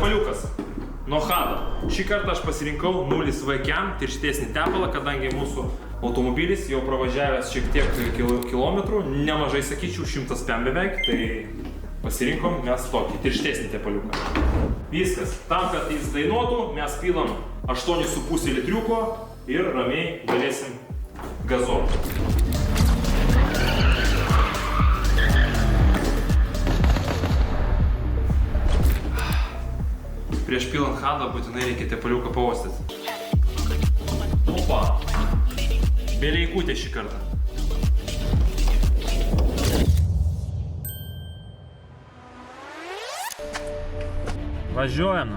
tepaliukas nuo Hada. Šį kartą aš pasirinkau 0V Cam tirštesnį tepalą, kadangi mūsų automobilis jau pravažiavęs šiek tiek kilometrų, nemažai sakyčiau, 100 pem beveik, tai pasirinkom mes tokį tirštesnį tepaliuką. Viskas. Tam, kad jis dainuotų, mes pilam 8,5 litriuko ir ramiai galėsim gazuoti. Prieš pilant Hadą būtinai reikia tepaliuką pauostyti. Opa! Beleikutė šį kartą. Važiuojam.